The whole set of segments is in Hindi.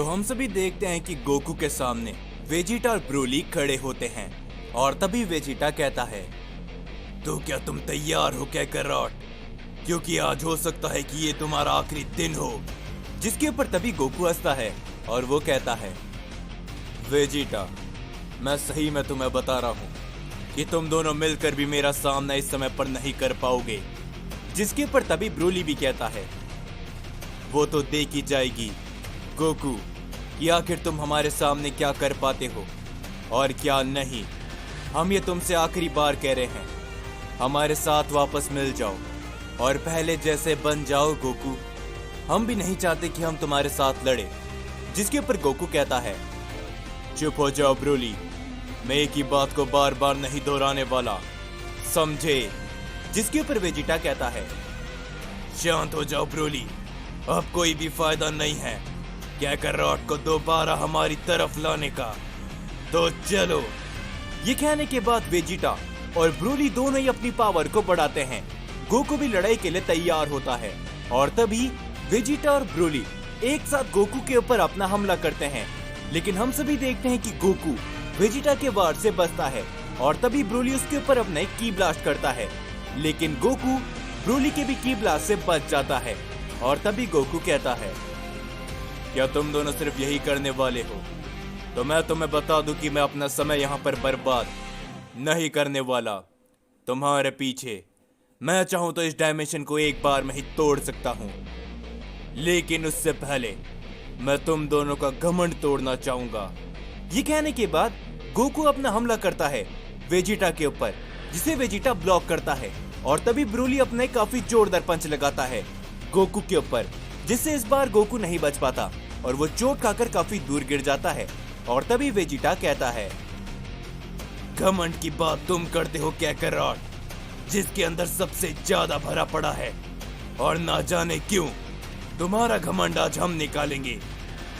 तो हम सभी देखते हैं कि गोकू के सामने वेजिटा और ब्रोली खड़े होते हैं और तभी वेजिटा कहता है, तो क्या तुम तैयार हो कैकरॉट? क्योंकि आज हो सकता है कि ये तुम्हारा आखिरी दिन हो। जिसके ऊपर तभी गोकू हंसता है और वो कहता है, वेजिटा, मैं सही में तुम्हें बता रहा हूँ कि तुम दोनों मिलकर भी मेरा सामना इस समय पर नहीं कर पाओगे। जिसके ऊपर तभी ब्रोली भी कहता है, वो तो देखी जाएगी गोकू कि आखिर तुम हमारे सामने क्या कर पाते हो और क्या नहीं। हम ये तुमसे आखिरी बार कह रहे हैं, हमारे साथ वापस मिल जाओ और पहले जैसे बन जाओ गोकू। हम भी नहीं चाहते कि हम तुम्हारे साथ लड़े। जिसके ऊपर गोकू कहता है, चुप हो जाओ ब्रोली, मैं एक ही बात को बार बार नहीं दोहराने वाला, समझे? जिसके ऊपर वेजिटा कहता है, शांत हो जाओ ब्रोली, अब कोई भी फायदा नहीं है कैकरॉट को दोबारा हमारी तरफ लाने का, तो चलो। ये कहने के बाद वेजिटा और ब्रोली दोनों ही अपनी पावर को बढ़ाते हैं। गोकू भी लड़ाई के लिए तैयार होता है और तभी वेजिटा और ब्रोली एक साथ गोकू के ऊपर अपना हमला करते हैं। लेकिन हम सभी देखते हैं कि गोकू वेजिटा के वार से बचता है और तभी ब्रोली उसके ऊपर अपना एक की ब्लास्ट करता है। लेकिन गोकू ब्रोली के भी की ब्लास्ट से बच जाता है और तभी गोकू कहता है, क्या तुम दोनों सिर्फ यही करने वाले हो? तो मैं तुम्हें बता दूं कि मैं अपना समय यहाँ पर बर्बाद नहीं करने वाला तुम्हारे पीछे। मैं चाहूं तो इस डायमेंशन को एक बार में ही तोड़ सकता हूँ, लेकिन उससे पहले मैं तुम दोनों का घमंड तोड़ना चाहूंगा। ये कहने के बाद गोकू अपना हमला करता है वेजिटा के ऊपर, जिसे वेजिटा ब्लॉक करता है और तभी ब्रोली अपने काफी जोरदार पंच लगाता है गोकू के ऊपर, जिससे इस बार गोकू नहीं बच पाता और वो चोट खाकर काफी दूर गिर जाता है। और तभी वेजिटा कहता है, घमंड की बात तुम करते हो कैकरॉट, जिसके अंदर सबसे ज्यादा भरा पड़ा है, और ना जाने क्यों तुम्हारा घमंड आज हम निकालेंगे,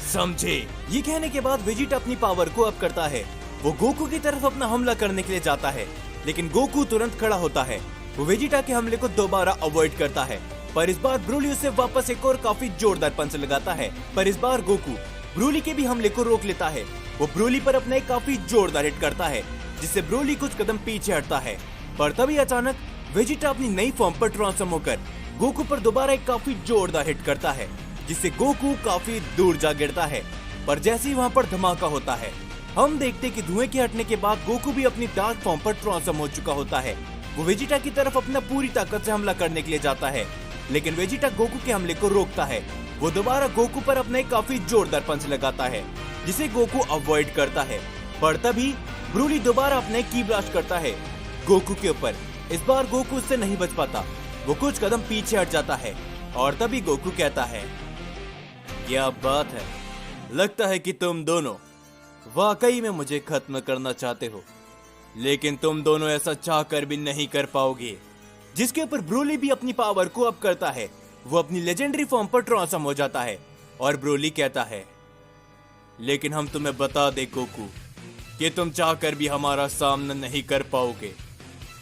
समझे? ये कहने के बाद वेजिटा अपनी पावर को अप करता है। वो गोकू की तरफ अपना हमला करने के लिए जाता है, लेकिन गोकू तुरंत खड़ा होता है। वो वेजिटा के हमले को दोबारा अवॉइड करता है, पर इस बार ब्रोली उसे वापस एक और काफी जोरदार पंच लगाता है। पर इस बार गोकू ब्रोली के भी हमले को रोक लेता है। वो ब्रोली पर अपना एक काफी जोरदार हिट करता है, जिससे ब्रोली कुछ कदम पीछे हटता है। पर तभी अचानक वेजिटा अपनी नई फॉर्म पर ट्रांसफॉर्म होकर गोकू पर दोबारा एक काफी जोरदार हिट करता है, जिससे गोकू काफी दूर जा गिरता है। पर जैसे ही वहाँ पर धमाका होता है, हम देखते कि धुएं के हटने के बाद गोकू भी अपनी डार्क फॉर्म पर ट्रांसफॉर्म हो चुका होता है। वो वेजिटा की तरफ अपना पूरी ताकत से हमला करने के लिए जाता है, लेकिन वेजिटा गोकू के हमले को रोकता है। वो दोबारा गोकू पर अपने काफी जोरदार पंच लगाता है, जिसे गोकू अवॉइड करता है। पर तभी ब्रोली दोबारा अपने की ब्लास्ट करता है गोकू के ऊपर। इस बार गोकू उससे नहीं बच पाता, वो कुछ कदम पीछे हट जाता है और तभी गोकू कहता है, क्या बात है, लगता है कि तुम दोनों वाकई में मुझे खत्म करना चाहते हो, लेकिन तुम दोनों ऐसा चाहकर भी नहीं कर पाओगे। जिसके ऊपर ब्रोली भी अपनी पावर को अप करता है। वो अपनी लेजेंडरी फॉर्म पर ट्रांसफॉर्म हो जाता है और ब्रोली कहता है, लेकिन हम तुम्हें बता दे गोकू कि तुम चाहकर भी हमारा सामना नहीं कर पाओगे,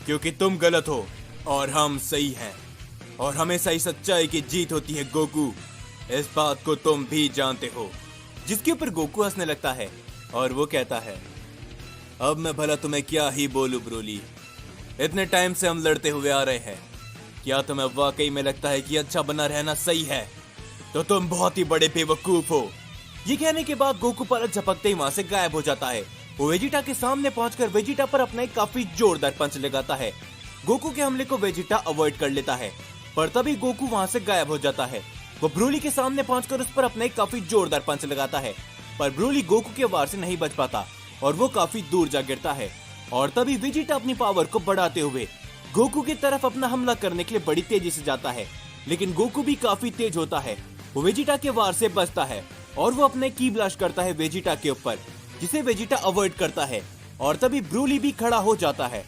क्योंकि तुम गलत हो और हम सही हैं, और हमेशा ही सच्चाई की जीत होती है गोकू, इस बात को तुम भी जानते हो। जिसके ऊपर गोकू हंसने लगता है और वो कहता है, अब मैं भला तुम्हें क्या ही बोलूं ब्रोली, इतने टाइम से हम लड़ते हुए आ रहे हैं, क्या तुम्हें वाकई में लगता है कि अच्छा बना रहना सही है? तो तुम बहुत ही बड़े बेवकूफ हो। ये कहने के बाद गोकू पलक झपकते ही वहां से गायब हो जाता है। वो वेजिटा के सामने पहुंचकर वेजिटा पर अपना एक काफी जोरदार पंच लगाता है। गोकू के हमले को वेजिटा अवॉइड कर लेता है, पर तभी गोकू वहां से गायब हो जाता है। वो ब्रोली के सामने पहुंचकर उस पर अपना एक काफी जोरदार पंच लगाता है, पर ब्रोली गोकू के वार से नहीं बच पाता और वो काफी दूर जा गिरता है। और तभी वेजिटा अपनी पावर को बढ़ाते हुए गोकू की तरफ अपना हमला करने के लिए बड़ी तेजी से जाता है, लेकिन गोकू भी काफी तेज होता है। वो वेजिटा के वार से बचता है और वो अपने की ब्लास्ट करता है वेजिटा के ऊपर, जिसे वेजिटा अवॉइड करता है। और तभी ब्रोली भी खड़ा हो जाता है।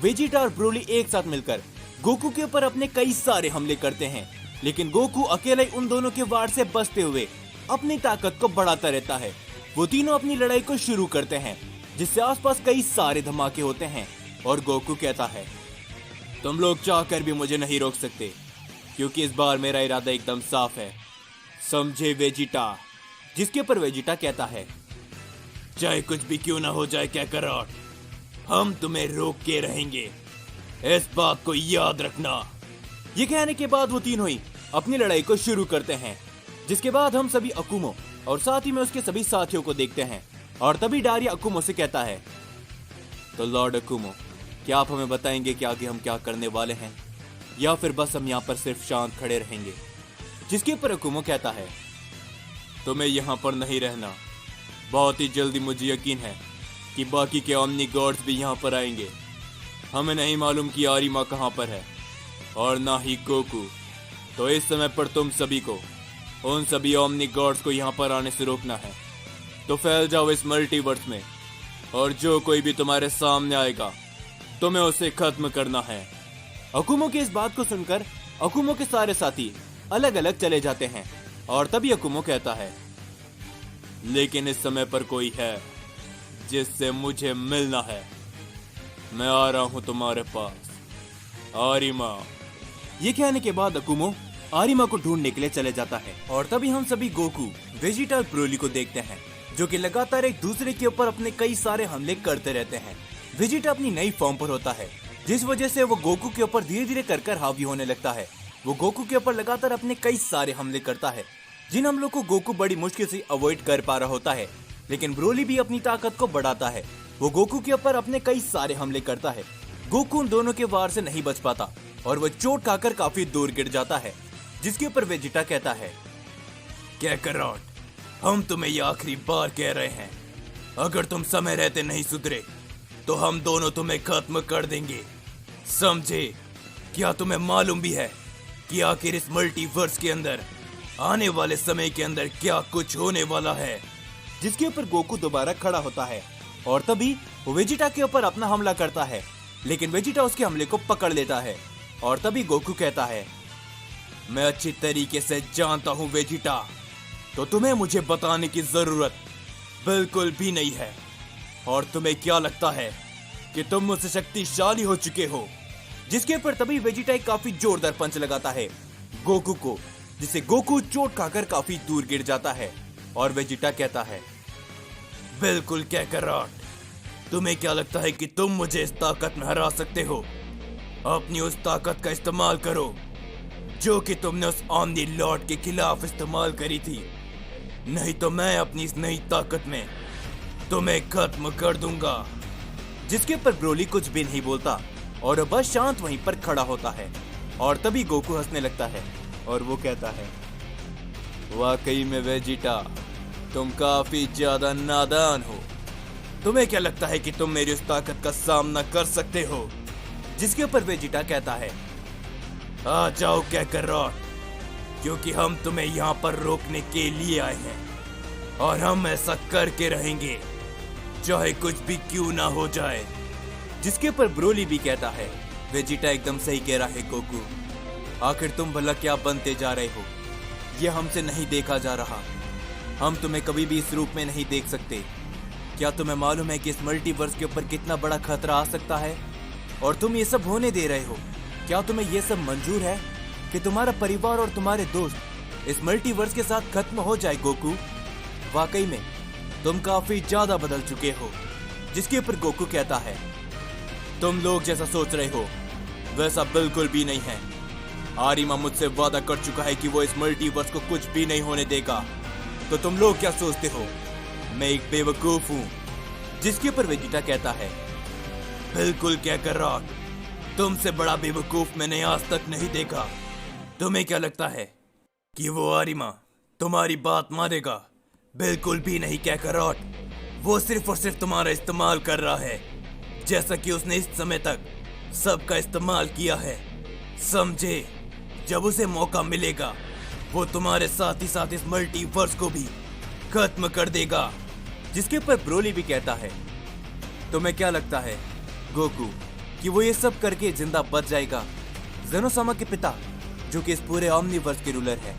वेजिटा और ब्रोली एक साथ मिलकर गोकू के ऊपर अपने कई सारे हमले करते हैं, लेकिन गोकू अकेले ही उन दोनों के वार से बचते हुए अपनी ताकत को बढ़ाता रहता है। वो तीनों अपनी लड़ाई को शुरू करते हैं, जिससे आसपास कई सारे धमाके होते हैं। और गोकू कहता है, तुम लोग चाहकर भी मुझे नहीं रोक सकते, क्योंकि इस बार मेरा इरादा एकदम साफ है, समझे वेजिटा? जिसके ऊपर वेजिटा कहता है, चाहे कुछ भी क्यों ना हो जाए कैकरॉट, हम तुम्हें रोक के रहेंगे, इस बात को याद रखना। ये कहने के बाद वो तीनों ही अपनी लड़ाई को शुरू करते हैं, जिसके बाद हम सभी अकुमो और साथ ही में उसके सभी साथियों को देखते हैं। और तभी डारिया अकुमो से कहता है, तो लॉर्ड अकुमो, क्या आप हमें बताएंगे कि आगे हम क्या करने वाले हैं, या फिर बस हम यहाँ पर सिर्फ शांत खड़े रहेंगे? जिसके ऊपर अकुमो कहता है, तुम्हें यहाँ पर नहीं रहना, बहुत ही जल्दी मुझे यकीन है कि बाकी के ओमनी गॉड्स भी यहाँ पर आएंगे। हमें नहीं मालूम कि आरिमा कहाँ पर है और ना ही गोकू, तो इस समय पर तुम सभी को उन सभी ओमनी गॉड्स को यहाँ पर आने से रोकना है। तो फैल जाओ इस मल्टीवर्स में, और जो कोई भी तुम्हारे सामने आएगा तुम्हें उसे खत्म करना है। अकुमो की इस बात को सुनकर अकुमो के सारे साथी अलग अलग चले जाते हैं। और तभी अकुमो कहता है, लेकिन इस समय पर कोई है जिससे मुझे मिलना है। मैं आ रहा हूं तुम्हारे पास, आरिमा। ये कहने के बाद अकुमो आरिमा को ढूंढने के लिए चले जाता है। और तभी हम सभी गोकू, वेजिटा और ब्रोली को देखते हैं, जो कि लगातार एक दूसरे के ऊपर अपने कई सारे हमले करते रहते हैं। वेजिटा अपनी नई फॉर्म पर होता है, जिस वजह से वो गोकू के ऊपर धीरे धीरे कर हावी होने लगता है। वो गोकू के ऊपर लगातार अपने कई सारे हमले करता है, जिन हमलों को गोकू बड़ी मुश्किल से अवॉइड कर पा रहा होता है। लेकिन ब्रोली भी अपनी ताकत को बढ़ाता है, वो गोकू के ऊपर अपने कई सारे हमले करता है। गोकू उन दोनों के वार से नहीं बच पाता और वो चोट खाकर काफी दूर गिर जाता है। जिसके ऊपर वेजिटा कहता है, कैकरॉट, हम तुम्हें ये आखिरी बार कह रहे हैं, अगर तुम समय रहते नहीं सुधरे तो हम दोनों तुम्हें खत्म कर देंगे, समझे? क्या तुम्हें मालूम भी है कि आखिर इस मल्टीवर्स के अंदर आने वाले समय के अंदर क्या कुछ होने वाला है? जिसके ऊपर गोकू दोबारा खड़ा होता है और तभी वो वेजिटा के ऊपर अपना हमला करता है, लेकिन वेजिटा उसके हमले को पकड़ लेता है। और तभी गोकू कहता है, मैं अच्छी तरीके से जानता हूँ वेजिटा, तो तुम्हें मुझे बताने की जरूरत बिल्कुल भी नहीं है। और तुम्हें क्या लगता है कि तुम मुझसे शक्तिशाली हो चुके हो? जिसके ऊपर तभी वेजिटा एक काफी जोरदार पंच लगाता है गोकू को, जिससे गोकू चोट खाकर काफी दूर गिर जाता है। और वेजिटा कहता है, बिल्कुल कैकरॉट, तुम्हें क्या लगता है कि तुम मुझे इस ताकत में हरा सकते हो? अपनी उस ताकत का इस्तेमाल करो जो कि तुमने उस ओमनी लॉर्ड के खिलाफ इस्तेमाल करी थी, नहीं तो मैं अपनी इस नई ताकत में तुम्हें खत्म कर दूंगा। जिसके पर ब्रोली कुछ भी नहीं बोलता और बस शांत वहीं पर खड़ा होता है। और तभी गोकू हंसने लगता है और वो कहता है, वाकई में वेजिटा, तुम काफी ज्यादा नादान हो। तुम्हें क्या लगता है कि तुम मेरी उस ताकत का सामना कर सकते हो? जिसके ऊपर वेजिटा कहता है, आ जाओ कैकरॉट, क्योंकि हम तुम्हें यहाँ पर रोकने के लिए आए हैं और हम ऐसा करके रहेंगे, चाहे कुछ भी क्यों ना हो जाए। जिसके पर ब्रोली भी कहता है, वेजिटा एकदम सही कह रहा है गोकू, आखिर तुम भला क्या बनते जा रहे हो? ये हमसे नहीं देखा जा रहा, हम तुम्हें कभी भी इस रूप में नहीं देख सकते। क्या तुम्हें मालूम है कि इस मल्टीवर्स के ऊपर कितना बड़ा खतरा आ सकता है और तुम ये सब होने दे रहे हो? क्या तुम्हें ये सब मंजूर है कि तुम्हारा परिवार और तुम्हारे दोस्त इस मल्टीवर्स के साथ खत्म हो जाए? गोकू, वाकई में तुम काफी ज्यादा बदल चुके हो। जिसके ऊपर गोकू कहता है, तुम लोग जैसा सोच रहे हो वैसा बिल्कुल भी नहीं है। आरिमा मुझसे वादा कर चुका है कि वो इस मल्टीवर्स को कुछ भी नहीं होने देगा, तो तुम लोग क्या सोचते हो मैं एक बेवकूफ हूँ? जिसके ऊपर वेजिटा कहता है, बिल्कुल कैकरॉट, तुमसे बड़ा बेवकूफ मैंने आज तक नहीं देखा। तुम्हें क्या लगता है कि वो आरिमा तुम्हारी बात मानेगा? बिल्कुल भी नहीं कैकरॉट, वो सिर्फ और सिर्फ तुम्हारा इस्तेमाल कर रहा है, जैसा कि उसने इस समय तक सबका इस्तेमाल किया है, समझे? जब उसे मौका मिलेगा वो तुम्हारे साथ ही साथ इस मल्टीवर्स को भी खत्म कर देगा। जिसके ऊपर ब्रोली भी कहता है, तुम्हें क्या लगता है गोकू कि वो ये सब करके जिंदा बच जाएगा? ज़ेनोसामा के पिता, जो कि इस पूरे ओमनीवर्स के रूलर है,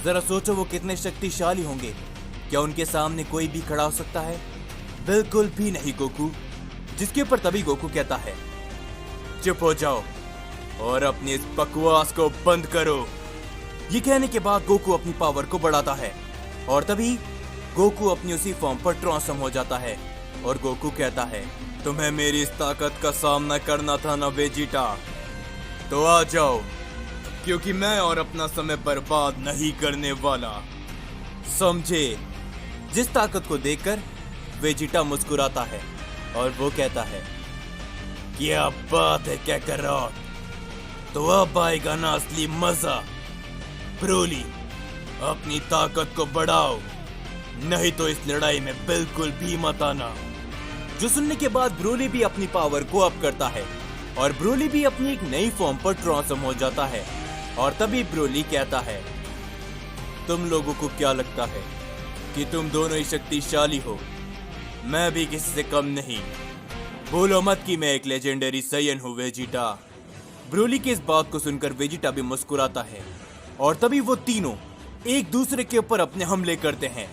जरा सोचो वो कितने शक्तिशाली होंगे। क्या उनके सामने कोई भी खड़ा हो सकता है? बिल्कुल भी नहीं गोकू। जिसके ऊपर तभी गोकू कहता है, चुप हो जाओ और अपनी इस बकवास को बंद करो। ये कहने के बाद गोकू अपनी पावर को बढ़ाता है और तभी गोकू अपनी उसी फॉर्म पर ट्रांसफॉर्म हो जाता है और गोकू कहता है, तुम्हें मेरी इस ताकत का सामना करना था ना वेजिटा, तो आ जाओ, क्योंकि मैं और अपना समय बर्बाद नहीं करने वाला, समझे। जिस ताकत को देखकर वेजिटा मुस्कुराता है और वो कहता है, क्या बात है काकारोट, तो अब आएगा ना असली मजा। ब्रोली, अपनी ताकत को बढ़ाओ, नहीं तो इस लड़ाई में बिल्कुल भी मत आना। जो सुनने के बाद ब्रोली भी अपनी पावर को अप करता है और ब्रोली भी अपनी एक नई फॉर्म पर ट्रांसफॉर्म हो जाता है। और तभी ब्रोली कहता है, तुम लोगों को क्या लगता है कि तुम दोनों ही शक्तिशाली हो? मैं भी किसी से कम नहीं। बोलो मत कि मैं एक लेजेंडरी साइयन हूँ वेजिटा। ब्रोली की इस बात को सुनकर वेजिटा भी मुस्कुराता है और तभी वो तीनों एक दूसरे के ऊपर अपने हमले करते हैं।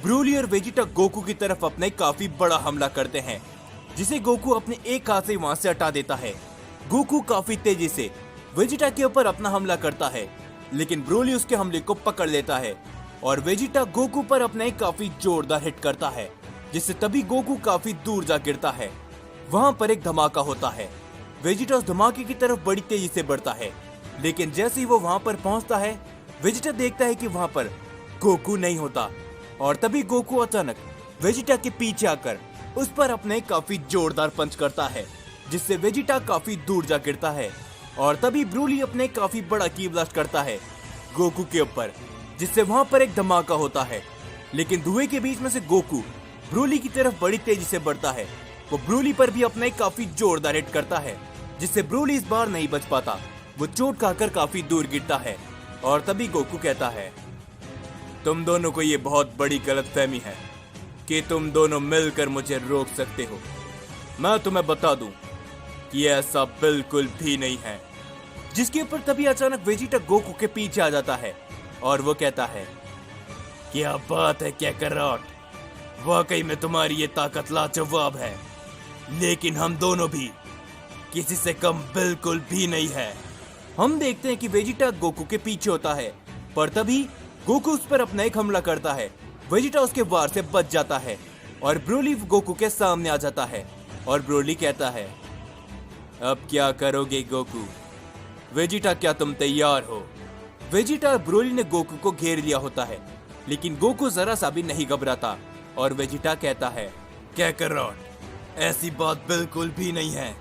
ब्रोली और वेजिटा गोकू की तरफ अपने काफी बड़ा हमला करते हैं, जिसे गोकू अपने एक हाथ से वहां से हटा देता है। गोकू काफी तेजी से वेजिटा के ऊपर अपना हमला करता है, लेकिन ब्रोली उसके हमले को पकड़ लेता है और वेजिटा गोकू पर अपना एक काफी जोरदार हिट करता है, जिससे तभी गोकू काफी दूर जा गिरता है। वहां पर एक धमाका होता है। वेजिटा उस धमाके की तरफ बड़ी तेजी से बढ़ता है, लेकिन जैसे ही वो वहां पर पहुंचता है, वेजिटा देखता है कि वहां पर गोकू नहीं होता और तभी गोकू अचानक वेजिटा के पीछे आकर उस पर अपने काफी जोरदार पंच करता है, जिससे वेजिटा काफी दूर जा गिरता है। और तभी ब्रोली अपने काफी बड़ा की ब्लास्ट करता है गोकू के ऊपर, जिससे वहां पर एक धमाका होता है। लेकिन धुएं के बीच में से गोकू ब्रोली की तरफ बड़ी तेजी से बढ़ता है। वो ब्रोली पर भी अपना एक काफी जोरदार हिट करता है, जिससे ब्रोली इस बार नहीं बच पाता। वो चोट खाकर काफी दूर गिरता है और तभी गोकू कहता है, तुम दोनों को ये बहुत बड़ी गलतफहमी है कि तुम दोनों मिलकर मुझे रोक सकते हो। मैं तुम्हें बता दूं कि ऐसा बिल्कुल भी नहीं है। जिसके ऊपर तभी अचानक वेजिटा गोकू के पीछे आ जाता है और वो कहता है, क्या बात है काकारोट, वाकई में तुम्हारी ये ताकत लाजवाब है, लेकिन हम दोनों भी किसी से कम बिल्कुल भी नहीं है। हम देखते हैं कि वेजिटा गोकू के पीछे होता है, पर तभी गोकू उस पर अपना एक हमला करता है। वेजिटा उसके वार से बच जाता है और ब्रोली गोकू के सामने आ जाता है और ब्रोली कहता है, अब क्या करोगे गोकू? वेजिटा, क्या तुम तैयार हो? वेजिटा और ब्रोली ने गोकू को घेर लिया होता है, लेकिन गोकू जरा सा भी नहीं घबराता और वेजिटा कहता है, काकारोट, ऐसी बात बिल्कुल भी नहीं है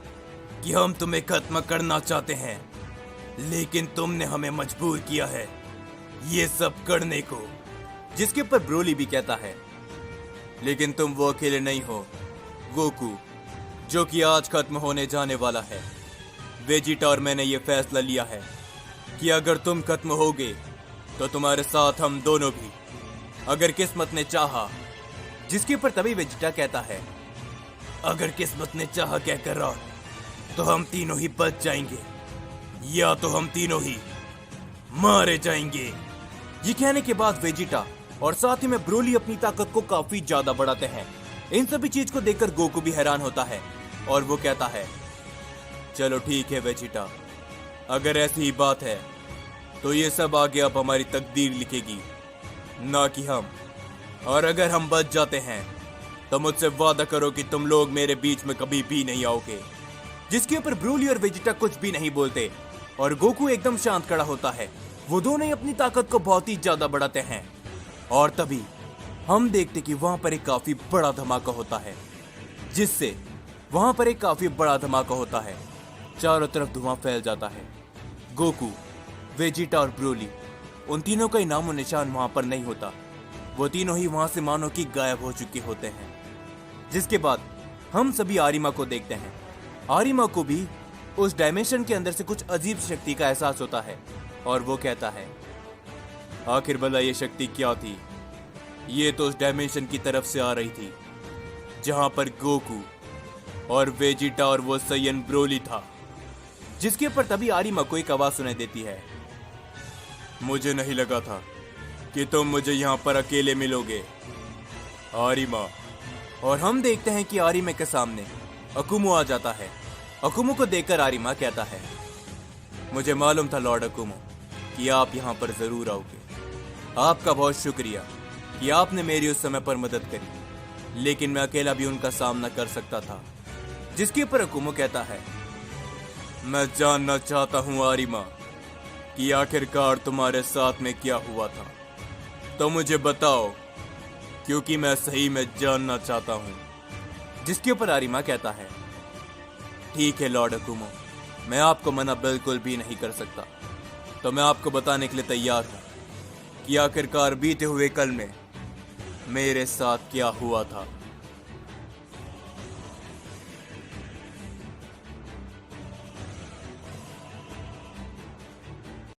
कि हम तुम्हें खत्म करना चाहते हैं, लेकिन तुमने हमें मजबूर किया है ये सब करने को। जिसके ऊपर ब्रोली भी कहता है, लेकिन तुम वो अकेले नहीं हो गोकू, जो कि आज खत्म होने जाने वाला है। वेजिटा और मैंने ये फैसला लिया है कि अगर तुम खत्म होगे तो तुम्हारे साथ हम दोनों भी, अगर किस्मत ने चाहा। जिसके ऊपर तभी वेजिटा कहता है, अगर किस्मत ने चाहा काकारोट तो हम तीनों ही बच जाएंगे, या तो हम तीनों ही मारे जाएंगे। ये कहने के बाद वेजिटा और साथ ही में ब्रोली अपनी ताकत को काफी ज्यादा बढ़ाते हैं। इन सभी चीज को देखकर गोकू भी हैरान होता है और वो कहता है, चलो ठीक है वेजिटा, अगर ऐसी ही बात है तो ये सब आगे अब हमारी तकदीर लिखेगी, ना कि हम। और अगर हम बच जाते हैं तो मुझसे वादा करो कि तुम लोग मेरे बीच में कभी भी नहीं आओगे। जिसके ऊपर ब्रोली और वेजिटा कुछ भी नहीं बोलते और गोकू एकदम शांत खड़ा होता है। वो दोनों ही अपनी ताकत को बहुत ही ज्यादा बढ़ाते हैं और तभी हम देखते कि वहां पर एक काफी बड़ा धमाका होता है, चारों तरफ धुआं फैल जाता है। गोकू, वेजिटा और ब्रोली, उन तीनों का नामो निशान वहां पर नहीं होता। वो तीनों ही वहां से मानो कि गायब हो चुके होते हैं। जिसके बाद हम सभी आरिमा को देखते हैं। आरिमा को भी उस डायमेंशन के अंदर से कुछ अजीब शक्ति का एहसास होता है और वो कहता है, आखिर भला ये शक्ति क्या थी? ये तो उस डायमेंशन की तरफ से आ रही थी जहां पर गोकू और वेजिटा और वो साइयन ब्रोली था। जिसके ऊपर तभी आरिमा को एक आवाज सुनाई देती है, मुझे नहीं लगा था कि तुम मुझे यहाँ पर अकेले मिलोगे आरिमा। और हम देखते हैं कि आरिमा के सामने अकुमो आ जाता है। अकुमो को देखकर आरिमा कहता है, मुझे मालूम था लॉर्ड अकुमो कि आप यहाँ पर जरूर आओगे। आपका बहुत शुक्रिया कि आपने मेरी उस समय पर मदद करी, लेकिन मैं अकेला भी उनका सामना कर सकता था। जिसके ऊपर अकुमो कहता है, मैं जानना चाहता हूँ आरिमा कि आखिरकार तुम्हारे साथ में क्या हुआ था। तो मुझे बताओ, क्योंकि मैं सही में जानना चाहता हूँ। जिसके ऊपर आरिमा कहता है, ठीक है लॉर्ड अकुमो, मैं आपको मना बिल्कुल भी नहीं कर सकता। तो मैं आपको बताने के लिए तैयार हूँ कि आखिरकार बीते हुए कल में मेरे साथ क्या हुआ था।